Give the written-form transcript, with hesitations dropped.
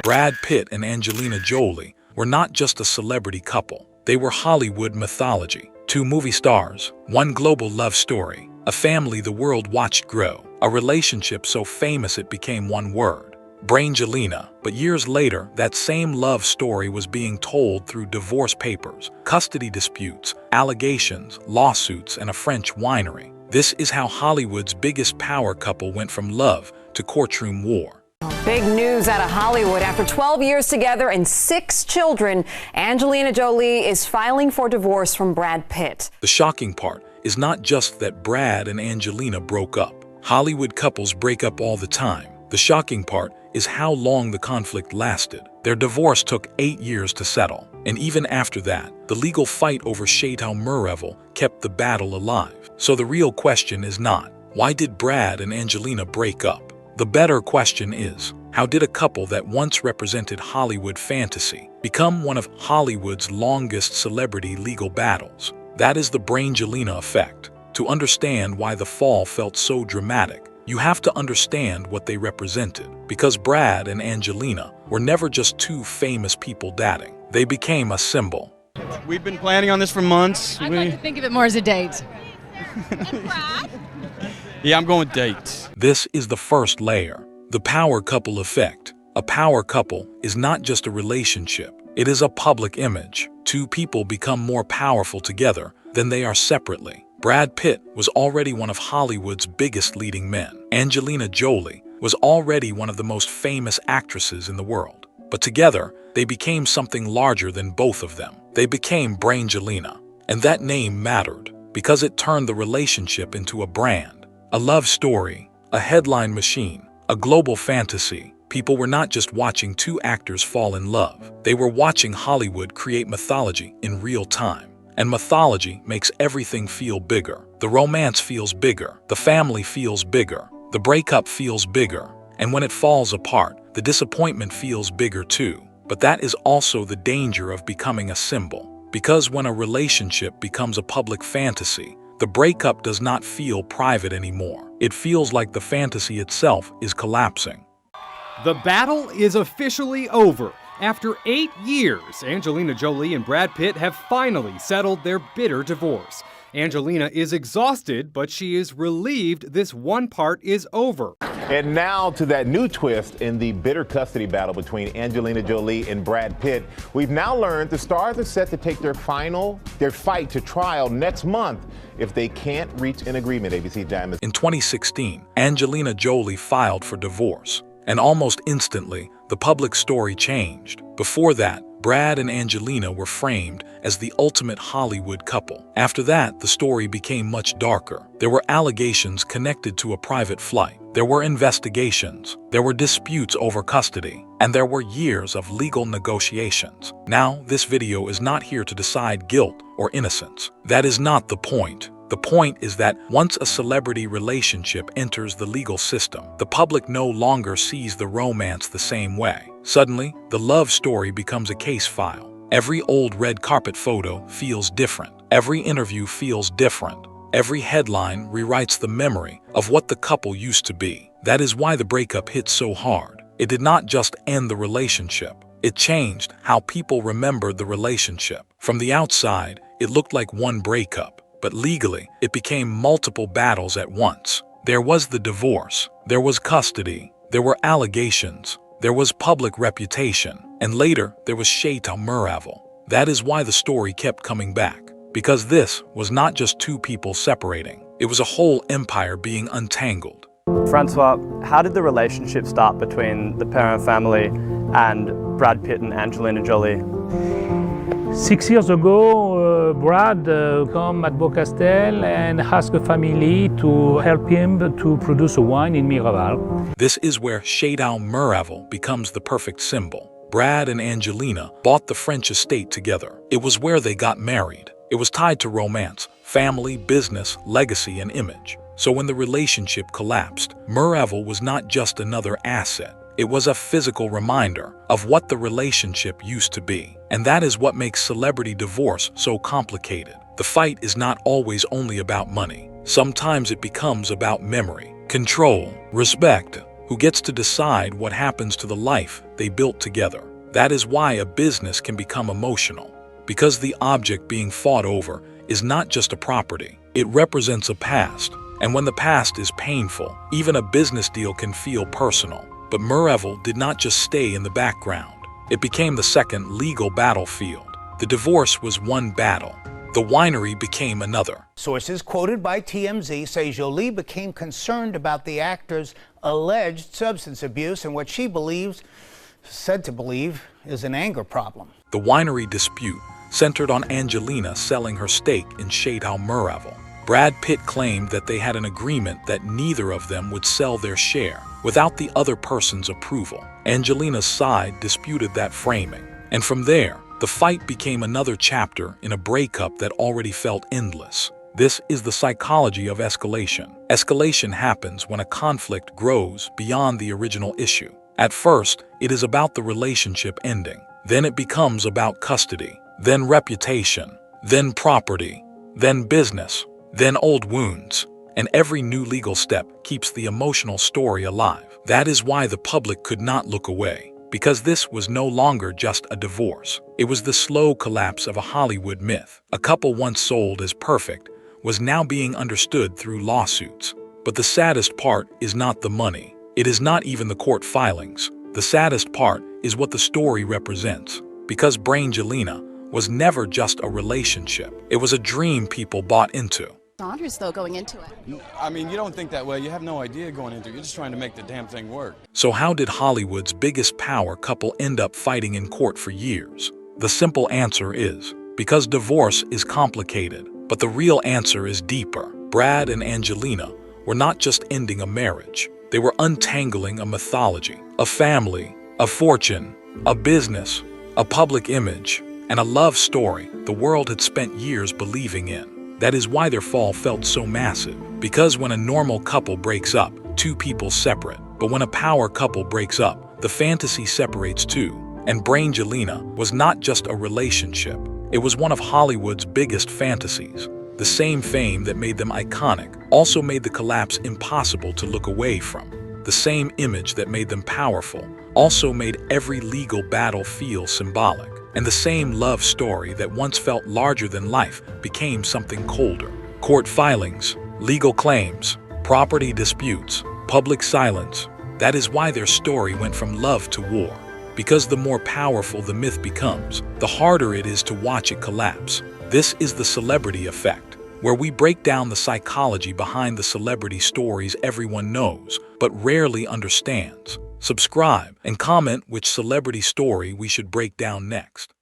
Brad Pitt and Angelina Jolie were not just a celebrity couple. They were Hollywood mythology. Two movie stars, one global love story, a family the world watched grow, a relationship so famous it became one word, Brangelina. But years later, that same love story was being told through divorce papers, custody disputes, allegations, lawsuits, and a French winery. This is how Hollywood's biggest power couple went from love to courtroom war. Big news out of Hollywood. After 12 years together and 6 children, Angelina Jolie is filing for divorce from Brad Pitt. The shocking part is not just that Brad and Angelina broke up. Hollywood couples break up all the time. The shocking part is how long the conflict lasted. Their divorce took 8 years to settle. And even after that, the legal fight over Château Miraval kept the battle alive. So the real question is not, why did Brad and Angelina break up? The better question is, how did a couple that once represented Hollywood fantasy become one of Hollywood's longest celebrity legal battles? That is the Brangelina effect. To understand why the fall felt so dramatic, you have to understand what they represented. Because Brad and Angelina were never just two famous people dating. They became a symbol. We've been planning on this for months. I'd like to think of it more as a date. Yeah, I'm going dates. This is the first layer, the power couple effect. A power couple is not just a relationship, it is a public image. Two people become more powerful together than they are separately. Brad Pitt was already one of Hollywood's biggest leading men. Angelina Jolie was already one of the most famous actresses in the world. But together, they became something larger than both of them. They became Brangelina. And that name mattered because it turned the relationship into a brand. A love story, a headline machine, a global fantasy. People were not just watching two actors fall in love. They were watching Hollywood create mythology in real time. And mythology makes everything feel bigger. The romance feels bigger. The family feels bigger. The breakup feels bigger. And when it falls apart, the disappointment feels bigger too. But that is also the danger of becoming a symbol. Because when a relationship becomes a public fantasy, the breakup does not feel private anymore. It feels like the fantasy itself is collapsing. The battle is officially over. After 8 years, Angelina Jolie and Brad Pitt have finally settled their bitter divorce. Angelina is exhausted, but she is relieved this one part is over. And now to that new twist in the bitter custody battle between Angelina Jolie and Brad Pitt. We've now learned the stars are set to take their fight to trial next month if they can't reach an agreement, ABC Diamonds. In 2016, Angelina Jolie filed for divorce, and almost instantly, the public story changed. Before that, Brad and Angelina were framed as the ultimate Hollywood couple. After that, the story became much darker. There were allegations connected to a private flight. There were investigations. There were disputes over custody. And there were years of legal negotiations. Now, this video is not here to decide guilt or innocence. That is not the point. The point is that once a celebrity relationship enters the legal system, the public no longer sees the romance the same way. Suddenly, the love story becomes a case file. Every old red carpet photo feels different. Every interview feels different. Every headline rewrites the memory of what the couple used to be. That is why the breakup hit so hard. It did not just end the relationship. It changed how people remembered the relationship. From the outside, it looked like one breakup. But legally, it became multiple battles at once. There was the divorce, there was custody, there were allegations, there was public reputation, and later there was Château Miraval. That is why the story kept coming back. Because this was not just two people separating, it was a whole empire being untangled. Francois, how did the relationship start between the Perrin family and Brad Pitt and Angelina Jolie? 6 years ago, Brad came at Beaucastel and asked the family to help him to produce a wine in Miraval. This is where Château Miraval becomes the perfect symbol. Brad and Angelina bought the French estate together. It was where they got married. It was tied to romance, family, business, legacy, and image. So when the relationship collapsed, Miraval was not just another asset. It was a physical reminder of what the relationship used to be. And that is what makes celebrity divorce so complicated. The fight is not always only about money. Sometimes it becomes about memory, control, respect, who gets to decide what happens to the life they built together. That is why a business can become emotional, because the object being fought over is not just a property, it represents a past. And when the past is painful, even a business deal can feel personal. But Miraval did not just stay in the background. It became the second legal battlefield. The divorce was one battle. The winery became another. Sources quoted by TMZ say Jolie became concerned about the actor's alleged substance abuse and what she said to believe, is an anger problem. The winery dispute centered on Angelina selling her stake in Château Miraval. Brad Pitt claimed that they had an agreement that neither of them would sell their share without the other person's approval. Angelina's side disputed that framing, and from there, the fight became another chapter in a breakup that already felt endless. This is the psychology of escalation. Escalation happens when a conflict grows beyond the original issue. At first, it is about the relationship ending. Then it becomes about custody, then reputation, then property, then business, then old wounds. And every new legal step keeps the emotional story alive. That is why the public could not look away, because this was no longer just a divorce. It was the slow collapse of a Hollywood myth. A couple once sold as perfect was now being understood through lawsuits. But the saddest part is not the money. It is not even the court filings. The saddest part is what the story represents. Because Brangelina was never just a relationship. It was a dream people bought into. Saunders, though, going into it. I mean, you don't think that way. You have no idea going into it. You're just trying to make the damn thing work. So how did Hollywood's biggest power couple end up fighting in court for years? The simple answer is because divorce is complicated, but the real answer is deeper. Brad and Angelina were not just ending a marriage. They were untangling a mythology, a family, a fortune, a business, a public image, and a love story the world had spent years believing in. That is why their fall felt so massive. Because when a normal couple breaks up, two people separate. But when a power couple breaks up, the fantasy separates too. And Brangelina was not just a relationship. It was one of Hollywood's biggest fantasies. The same fame that made them iconic also made the collapse impossible to look away from. The same image that made them powerful also made every legal battle feel symbolic. And the same love story that once felt larger than life became something colder. Court filings, legal claims, property disputes, public silence. That is why their story went from love to war. Because the more powerful the myth becomes, the harder it is to watch it collapse. This is the celebrity effect, where we break down the psychology behind the celebrity stories everyone knows, but rarely understands. Subscribe and comment which celebrity story we should break down next.